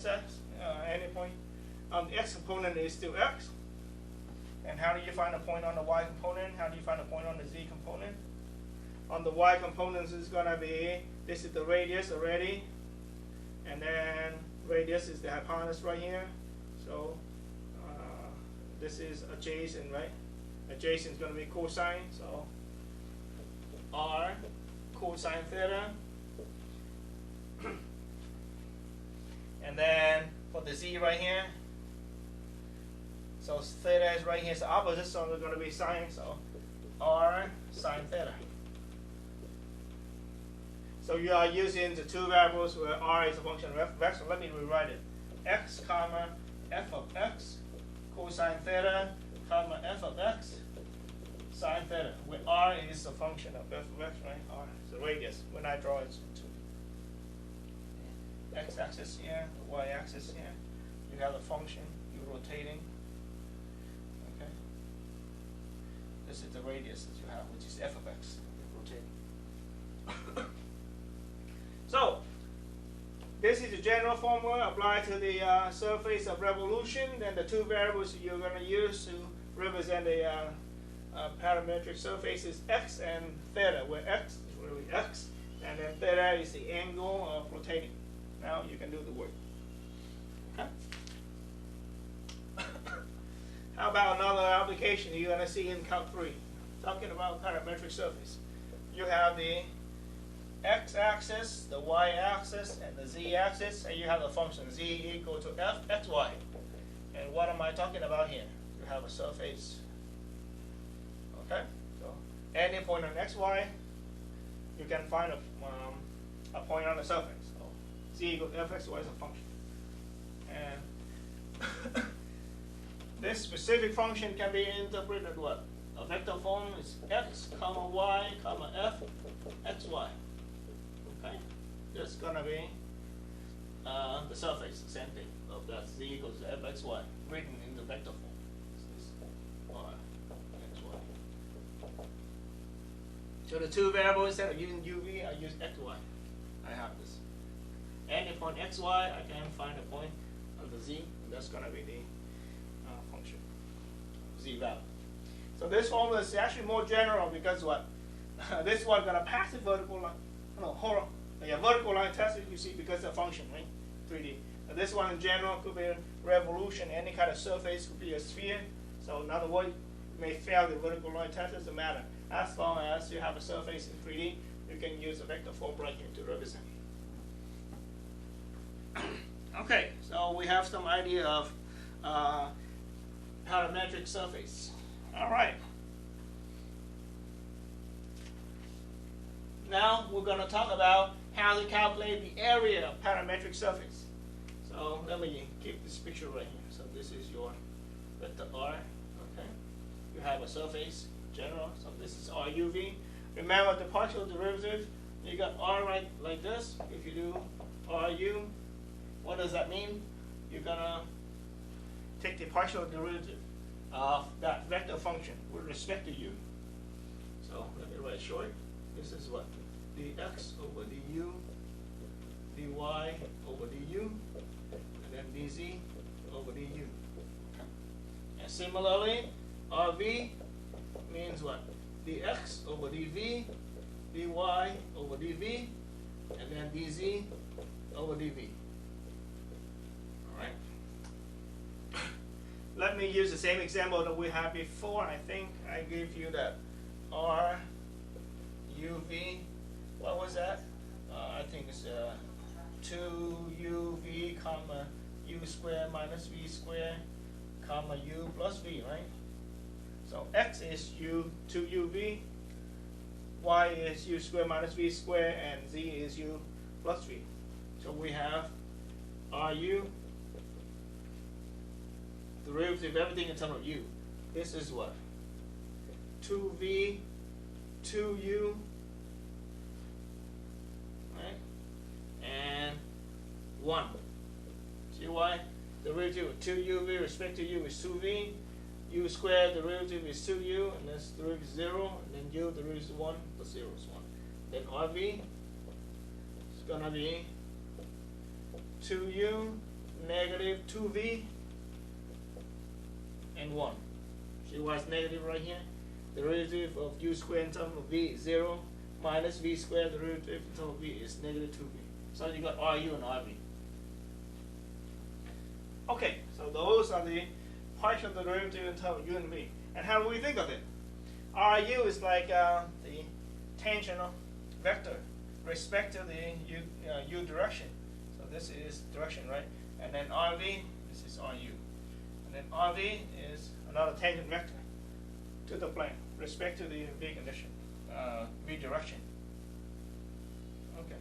any point. The x component is still x. And how do you find a point on the y component? How do you find a point on the z component? On the y components is going to be, this is the radius already. And then radius is the hypotenuse right here. So this is adjacent, right? Adjacent is going to be cosine. So r cosine theta. And then for the z right here, so theta is right here, so opposite, so we're going to be sine, so r sine theta. So you are using the two variables where r is a function of x, so let me rewrite it. X comma f of x cosine theta comma f of x sine theta, where r is a function of f of x, right? R is the radius. When I draw it to x-axis here, the y-axis here, you have a function, you're rotating. Okay. This is the radius that you have, which is f of x. You're rotating. So this is the general formula applied to the surface of revolution. Then the two variables you're going to use to represent the parametric surface is x and theta, where x is really x, and then theta is the angle of rotating. Now you can do the work. Okay. How about another application you're going to see in Calc 3? Talking about parametric surface. You have the x-axis, the y-axis, and the z-axis, and you have the function z equal to f xy. And what am I talking about here? You have a surface. Okay. So any point on xy, you can find a point on the surface. Z equals f x y is a function. And this specific function can be interpreted what? A vector form is x comma y comma f x y. Okay? That's going to be the surface, the same thing of that z equals f x y, written in the vector form. This is y, x, y. So the two variables, instead of using uv, I use x, y. I have this. Any point xy, I can find a point on the z, and that's going to be the function, z value. So this formula is actually more general because what? This one going to pass the vertical line, vertical line test, you see, because of the function, right? 3D. And this one in general could be a revolution, any kind of surface could be a sphere. So in other words, you may fail the vertical line test, doesn't matter. As long as you have a surface in 3D, you can use a vector form right here to represent. Okay, so we have some idea of parametric surface. All right. Now we're going to talk about how to calculate the area of parametric surface. So let me keep this picture right here. So this is your vector r. Okay. You have a surface, general. So this is ruv. Remember the partial derivative. You got r right like this. If you do ru, what does that mean? You're going to take the partial derivative of that vector function with respect to u. So let me write short. This is what? dx over du, dy over du, and then dz over du. And similarly, rv means what? dx over dv, dy over dv, and then dz over dv. Let me use the same example that we had before. I think I gave you that r uv. What was that? I think it's 2uv comma u squared minus v squared comma u plus v, right? So x is 2uv, y is u squared minus v squared, and z is u plus v. So we have ru, derivative of everything in terms of u. This is what? 2v, 2u, right? And 1. See why? Derivative of 2u with respect to u is 2v. U squared derivative is 2u, and this derivative is 0, and then u derivative is 1, plus 0 is 1. Then rv is going to be 2u negative 2v and 1. See why it's negative right here? The derivative of u squared in terms of v is 0 minus v squared, the derivative in terms of v is negative 2v. So you got RU and RV. Okay, so those are the partial derivative in terms of u and v. And how do we think of it? RU is like the tangential vector respect to the u direction. So this is direction, right? And then RV, this is RU. And then RV is another tangent vector to the plane respect to the v condition, v direction. Okay.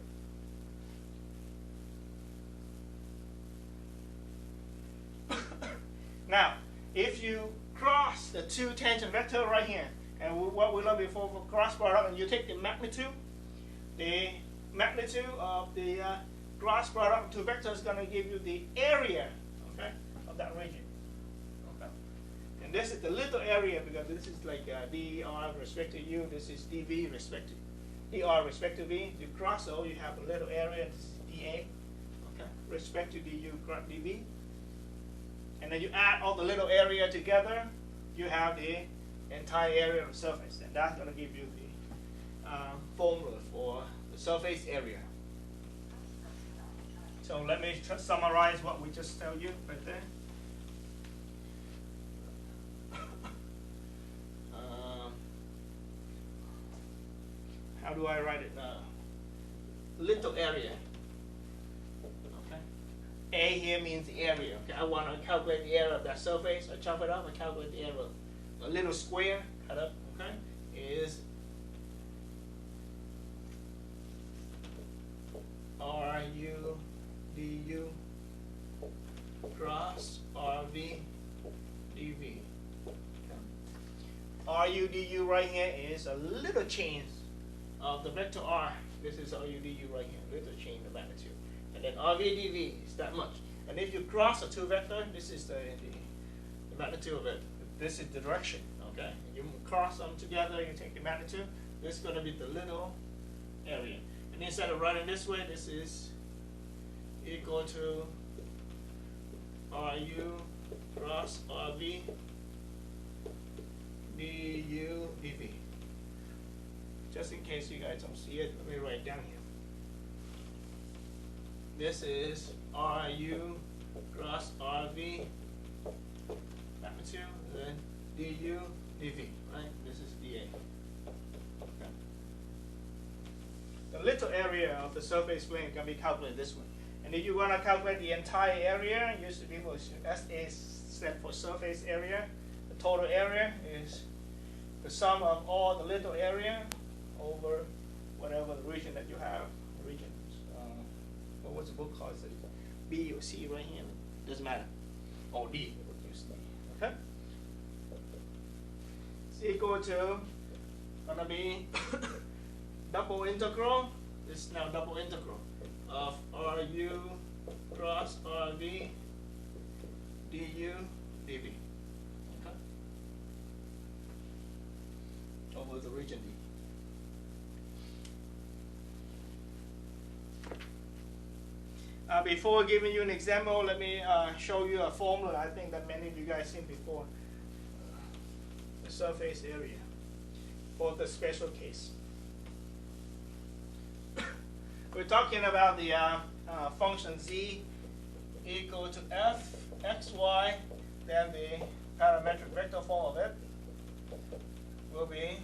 Now, if you cross the two tangent vector right here, and what we learned before for cross product, and you take the magnitude of the cross product of two vectors is going to give you the area, okay, of that region. Okay. And this is the little area because this is like dr respect to u, this is dv respect to dr respect to v. You cross, so you have a little area, this is dA, okay, respect to du dv. And then you add all the little area together, you have the entire area of the surface, and that's going to give you the formula for the surface area. So let me summarize what we just told you right there. How do I write it now? Little area. Okay. A here means the area. Okay. I want to calculate the area of that surface. I chop it up. I calculate the area. A little square cut up. Okay. Is RU du cross RV dV. Okay. RU du right here is a little change of the vector R. This is RU du right here, little change of magnitude. And then RV dV is that much. And if you cross the two vector, this is the magnitude of it. This is the direction. Okay. You cross them together, you take the magnitude. This is going to be the little area. And instead of writing this way, this is equal to RU cross RV du dV. Just in case you guys don't see it, let me write it down here. This is RU cross RV magnitude, then du dV, right? This is dA. Okay. The little area of the surface plane can be calculated this way. And if you want to calculate the entire area, you should be able to, SA stands for surface area. The total area is the sum of all the little area over whatever the region that you have. Regions. What was the book called? Is it B or C right here? Doesn't matter. Or D. Use D. Okay. It's equal to gonna be double integral. This is now double integral of RU cross RV du dV. Okay. Over the region D. Before giving you an example, let me show you a formula I think that many of you guys seen before. The surface area for the special case. We're talking about the function z equal to f x y, then the parametric vector form of it will be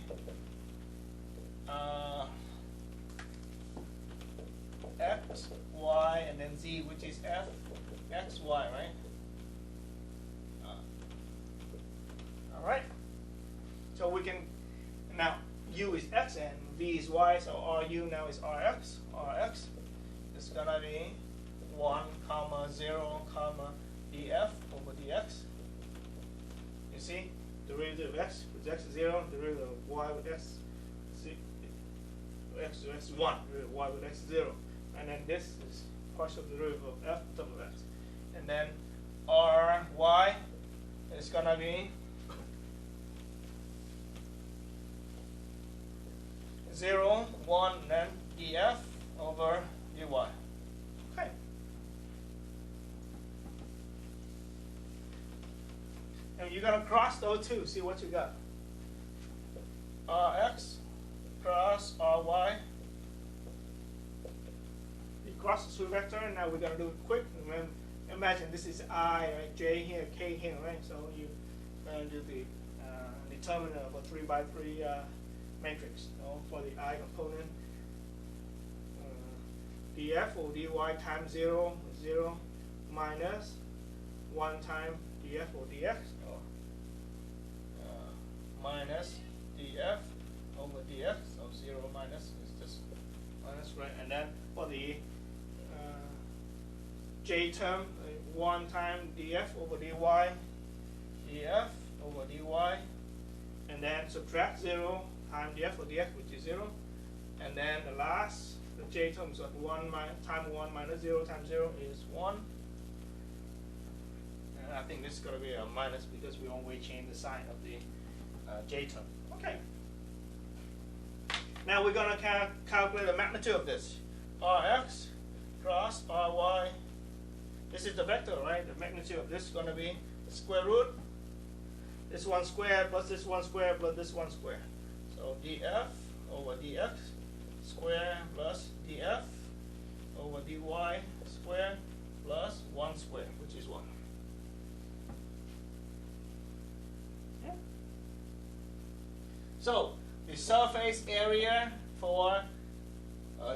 x, y, and then z, which is f, x, y, right? All right. So we can, now u is x and v is y, so ru now is rx. Rx is going to be 1, 0, df over dx. You see, derivative of x with x is 0, derivative of y with x, x to x is 1, derivative of y with x is 0. And then this is partial derivative of f double x. And then ry is going to be 0, 1, and then df over dy. Okay. And you're going to cross those two, see what you got. Rx cross Ry. You cross the two vector, and now we're going to do it quick. And imagine this is I, right? J here, K here, right? So you're going to do the determinant of a 3 by 3 matrix, for the I component. df or dy times 0, 0 minus 1 times df or dx, or minus df over dx, so 0 minus is just minus, right? And then for the j term, 1 times df over dy, df over dy, and then subtract 0 times df or dx, which is 0, and then the last, the j terms of 1 times 1 minus 0 times 0 is 1. And I think this is going to be a minus because we always change the sign of the j term. Okay. Now we're going to calculate the magnitude of this. Rx cross Ry. This is the vector, right? The magnitude of this is going to be the square root. This one squared plus this one squared plus this one squared. So df over dx square plus df over dy square plus 1 square, which is 1. Yeah. So the surface area for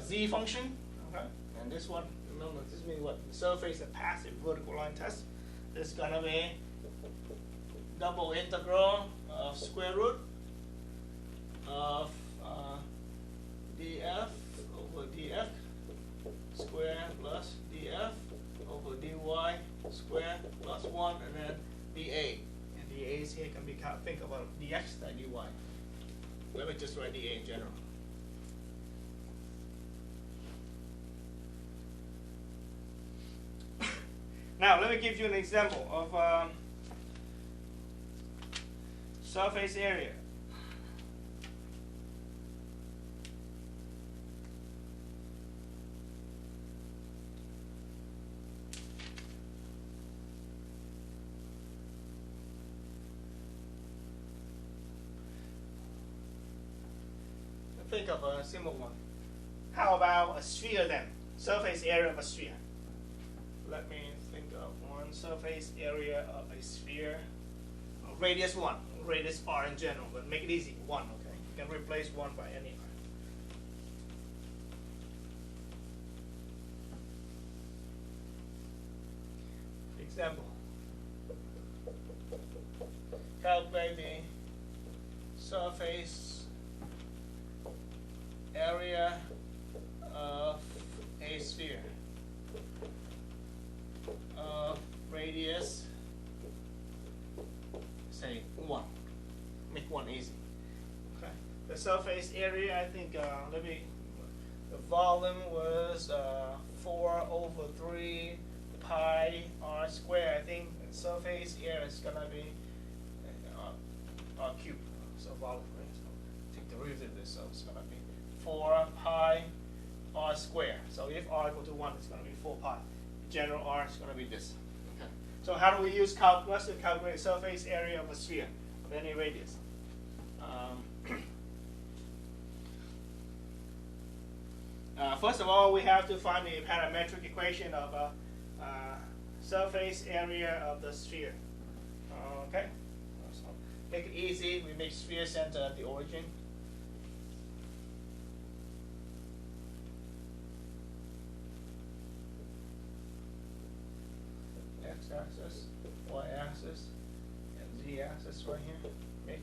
z function, okay, and this one, remember, this means what? The surface of passive vertical line test is going to be double integral of square root of df over dx square plus df over dy square plus 1, and then dA. And dA's here can be think about dx times dy. Let me just write dA in general. Now let me give you an example of surface area. Think of a simple one. How about a sphere then? Surface area of a sphere. Let me think of one surface area of a sphere. Radius 1, radius r in general, but make it easy, 1, okay? You can replace 1 by any r. Example. Calculate the surface area of a sphere of radius, say 1. Make 1 easy. Okay. The surface area, I think, the volume was 4 over 3 pi r squared. I think the surface area is going to be r cubed. So volume, right? So take the derivative of this, so it's going to be 4 pi r squared. So if r equal to 1, it's going to be 4 pi. General r is going to be this. Okay. So how do we use calculus to calculate the surface area of a sphere of any radius? First of all, we have to find the parametric equation of surface area of the sphere. Okay. So make it easy. We make sphere center at the origin. X-axis, y-axis, and z-axis right here. Okay.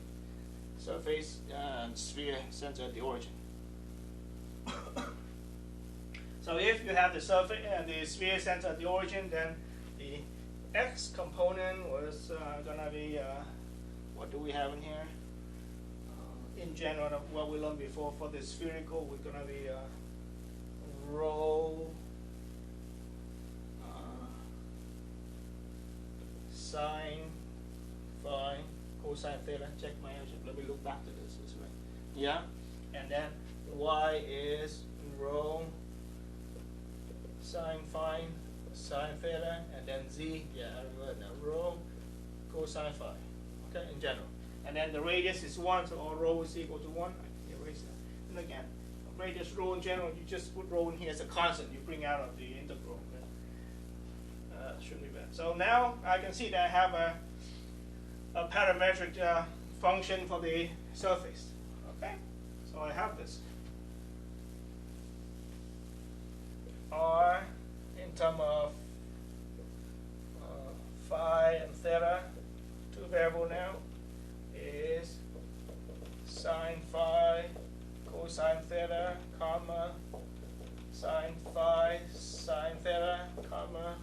Surface and sphere center at the origin. So if you have the surface and the sphere center at the origin, then the x component was gonna be what do we have in here? In general, what we learned before, for the spherical, we're gonna be rho sine, phi, cosine theta. Check my algebra. Let me look back to this. This way. Yeah, and then y is rho sine phi, sine theta, and then z. Yeah, I remember now. Rho cosine phi. Okay, in general. And then the radius is 1, so all rho is equal to 1. I can erase that. And again, radius rho in general, you just put rho in here as a constant. You bring out of the integral. Shouldn't be bad. So now I can see that I have a parametric function for the surface. Okay, so I have this. R in terms of phi and theta, two variable now, is sine phi cosine theta, comma, sine phi sine theta, comma,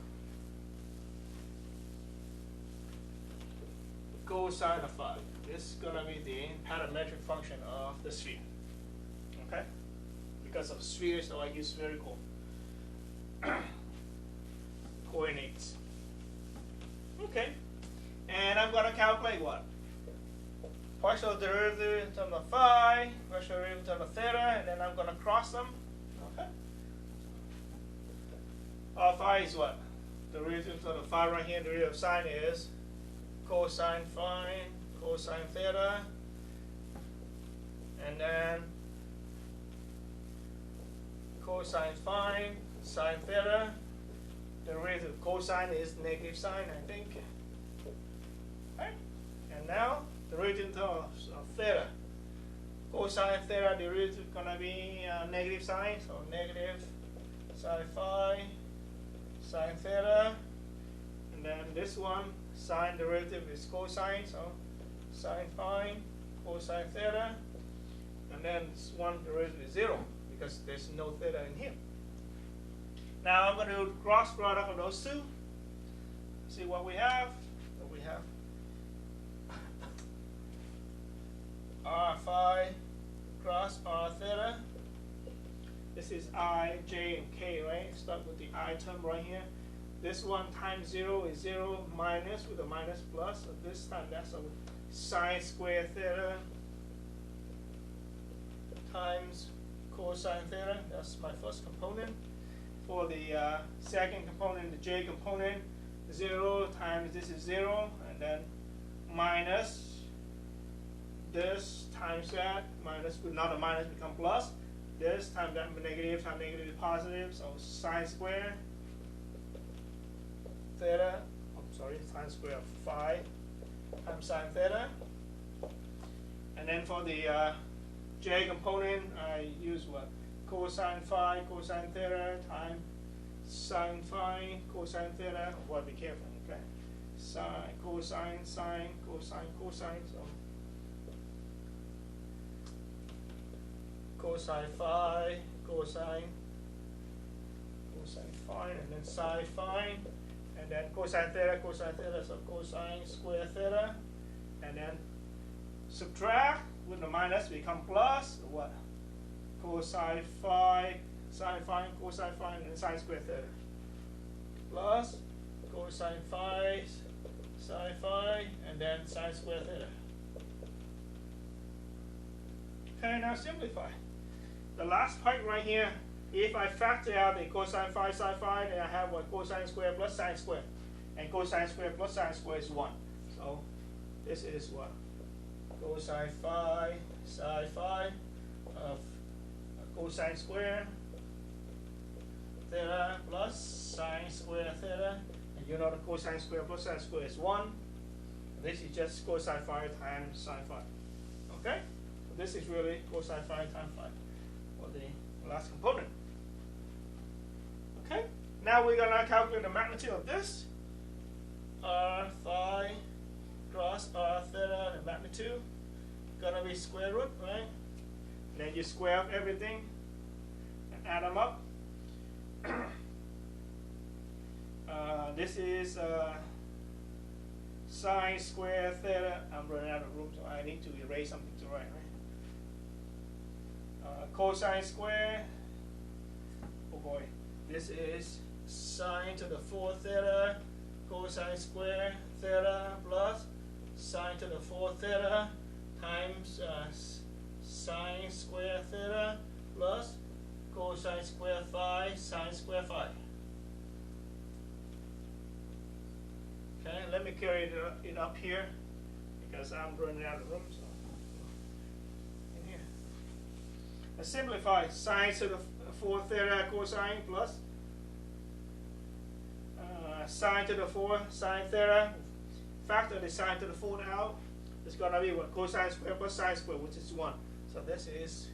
cosine of phi. This is going to be the parametric function of the sphere. Okay? Because of sphere, so I use spherical coordinates. Okay. And I'm going to calculate what? Partial derivative in terms of phi, partial derivative in terms of theta, and then I'm going to cross them. Okay. Phi is what? Derivative in terms of phi right here, derivative of sine is cosine phi, cosine theta, and then cosine phi, sine theta. The derivative of cosine is negative sine, I think. Okay. And now the derivative of theta. Cosine theta derivative is going to be negative sine, so negative sine phi, sine theta, and then this one. Sine derivative is cosine, so sine phi, cosine theta, and then this one derivative is 0 because there's no theta in here. Now I'm going to do cross product of those two. See what we have. So we have r phi cross r theta. This is I, J, and K, right? Start with the I term right here. This one times 0 is 0 minus with a minus plus. So this time that's a sine square theta times cosine theta. That's my first component. For the second component, the J component, 0 times this is 0, and then minus this times that, minus with another minus become plus. This times that negative times negative is positive, so sine square theta, sine square of phi times sine theta. And then for the J component, I use what? Cosine phi, cosine theta times sine phi, cosine theta. Well, be careful, okay? Sine, cosine, sine, cosine, cosine. So cosine phi, cosine phi, and then sine phi. And then cosine theta, so cosine square theta, and then subtract with the minus become plus what? Cosine phi, sine phi, cosine phi, and then sine square theta. Plus cosine phi, sine phi, and then sine square theta. Okay, now simplify. The last part right here. If I factor out the cosine phi, sine phi, then I have what? Cosine square plus sine square. And cosine square plus sine square is 1. So this is what? Cosine phi, sine phi of cosine square theta plus sine square theta. And you know the cosine square plus sine square is 1. This is just cosine phi times sine phi. Okay? So this is really cosine phi times phi for the last component. Okay, now we're going to calculate the magnitude of this. R phi cross R theta, the magnitude. Going to be square root, right? And then you square up everything and add them up. This is sine square theta. I'm running out of room, so I need to erase something to write, right? Cosine square. Oh boy. This is sine to the 4 theta, cosine square theta plus sine to the 4 theta times sine square theta plus cosine square phi, sine square phi. Okay, let me carry it up here because I'm running out of room. So in here, let's simplify. Sine to the 4 theta cosine plus sine to the 4 sine theta. Factor the sine to the 4 out. It's going to be what? Cosine squared plus sine squared, which is 1. So this is,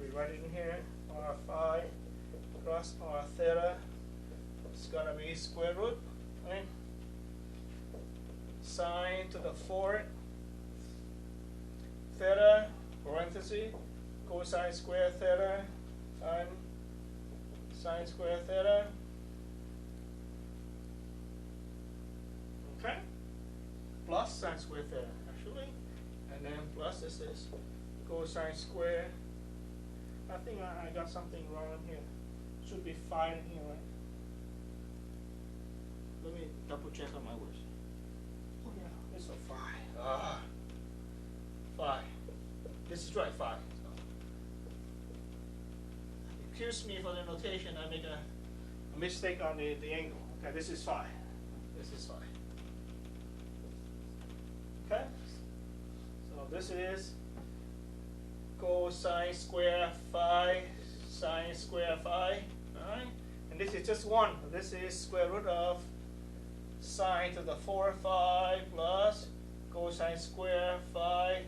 we write it in here, r phi plus r theta. It's going to be square root, right? Sine to the 4 theta, parenthesis, cosine squared theta, sine squared theta. Okay? Plus sine squared theta, actually. And then plus this is cosine squared. I think I got something wrong here. Should be phi in here, right? Let me double check on my words. Oh yeah, it's a phi. Phi. This is right, phi. So, excuse me for the notation. I make a mistake on the angle. Okay, this is phi. This is phi. Okay? So this is cosine square phi, sine square phi. Alright? And this is just 1. This is square root of sine to the 4 phi plus cosine square phi,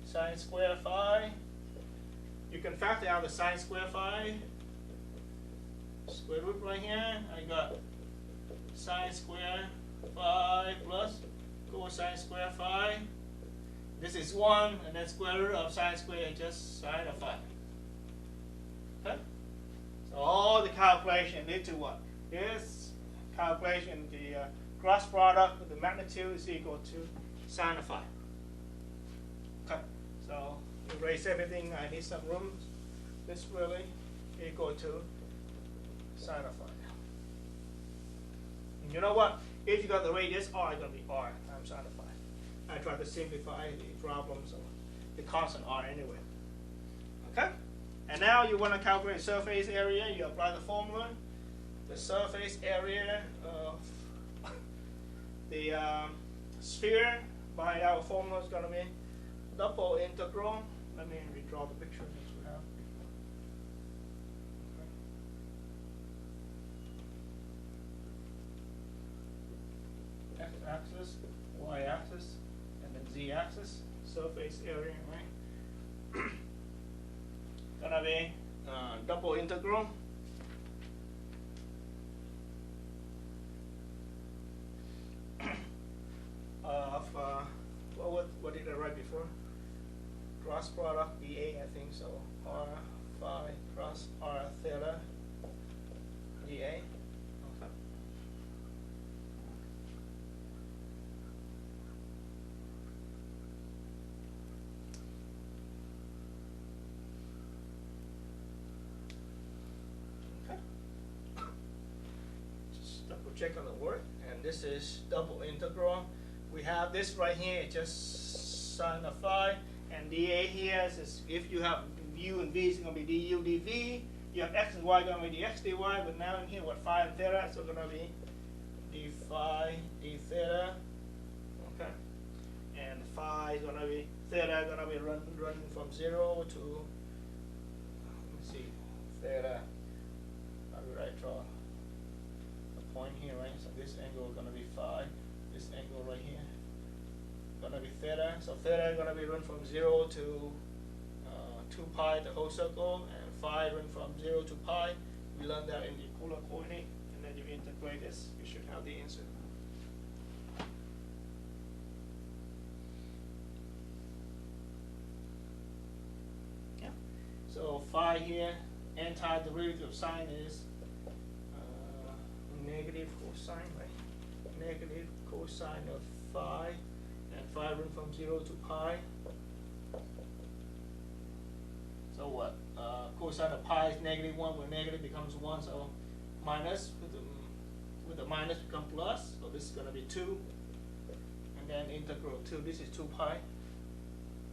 sine square phi. You can factor out the sine square phi. Square root right here. I got sine square phi plus cosine square phi. This is 1, and then square root of sine square is just sine of phi. Okay? So all the calculation need to what? This calculation, the cross product with the magnitude is equal to sine of phi. Okay? So erase everything. I need some room. This really equal to sine of phi. And you know what? If you got the radius, r is going to be r times sine of phi. I try to simplify the problems of the constant r anyway. Okay? And now you want to calculate surface area. You apply the formula. The surface area of the sphere by our formula is going to be double integral. Let me redraw the picture as we have before. X-axis, y-axis, and then z-axis, surface area, right? Gonna be double integral of what did I write before? Cross product dA, I think so. R phi cross r theta dA. Okay. Check on the word, and this is double integral. We have this right here, just sine of phi, and dA here is if you have u and v, it's going to be du dv. You have x and y going to be dx dy, but now in here, what, phi and theta, so it's going to be d phi d theta. Okay, and phi is going to be theta, going to be running from 0 to, let me see, theta. How do I draw point here, right? So this angle is going to be phi. This angle right here going to be theta. So theta is going to be run from 0 to 2 pi, the whole circle, and phi run from 0 to pi. We learned that in the polar coordinate, and then you integrate this. You should have the answer. Yeah. So phi here, antiderivative of sine is negative cosine, right? Negative cosine of phi, and phi run from 0 to pi. So what? Cosine of pi is negative 1, where negative becomes 1, so minus, with the minus become plus, so this is going to be 2. And then integral 2, this is 2 pi.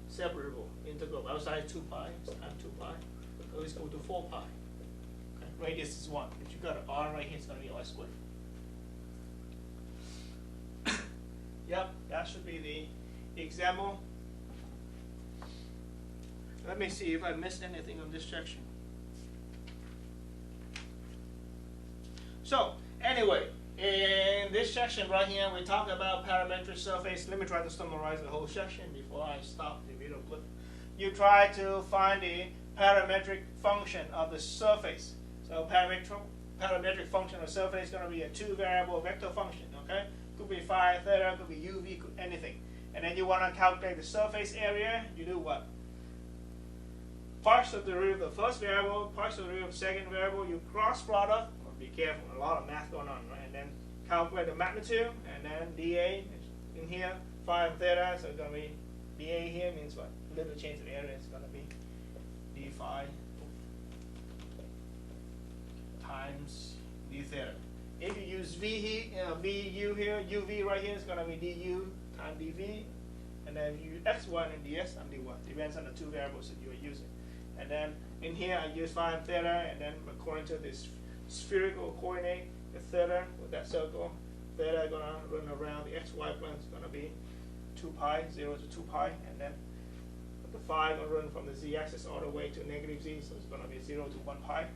Separable, integral outside 2 pi, it's times 2 pi, so it's equal to 4 pi. Radius is 1. If you got an r right here, it's going to be r squared. should be the example. Let me see if I missed anything on this section. So anyway, in this section right here, we talk about parametric surface. Let me try to summarize the whole section before I stop the video clip. You try to find the parametric function of the surface. So parametric function of the surface is going to be a two-variable vector function. Okay, could be phi, theta, could be UV, could anything. And then you want to calculate the surface area. You do what? Partial derivative of the first variable, partial derivative of the second variable. You cross product. Be careful, a lot of math going on, right? And then calculate the magnitude, and then dA in here, phi and theta, so it's going to be dA here means what? Little change of area, it's going to be d phi times d theta. If you use VU here, UV right here is going to be du times dV, and then if you use x1 and ds times dy, depends on the two variables that you are using. And then in here I use phi and theta, and then according to this spherical coordinate, the theta with that circle, theta is going to run around the xy plane is going to be 2 pi, 0 to 2 pi, and then the phi will run from the z-axis all the way to negative z, so it's going to be 0 to 1 pi.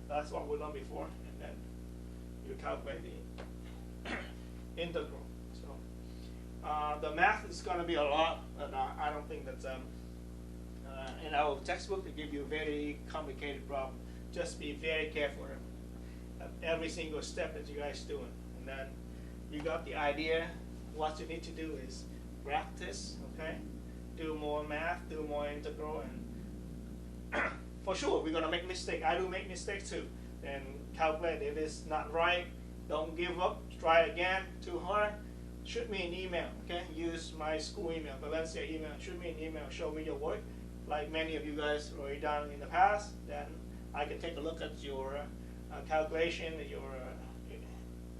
That's what we've done before, and then you calculate the integral. So the math is going to be a lot, but I don't think that's in our textbook to give you a very complicated problem. Just be very careful of every single step that you guys doing, and then you got the idea. What you need to do is practice, okay? Do more math, do more integral, and for sure we're gonna make mistakes. I do make mistakes too. Then calculate if it's not right. Don't give up. Try again. Too hard. Shoot me an email, okay? Use my school email, Valencia email. Shoot me an email. Show me your work, like many of you guys already done in the past. Then I can take a look at your calculation, your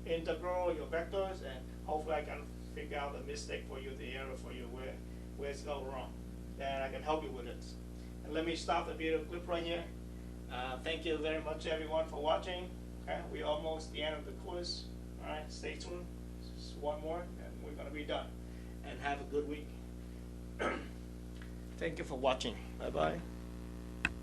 integral, your vectors, and hopefully I can figure out the mistake for you, the error for you, where it's going wrong. Then I can help you with it. And let me stop the video clip right here. Thank you very much, everyone, for watching. Okay, we're almost the end of the course. All right, stay tuned. Just one more, and we're going to be done. And have a good week. Thank you for watching. Bye-bye.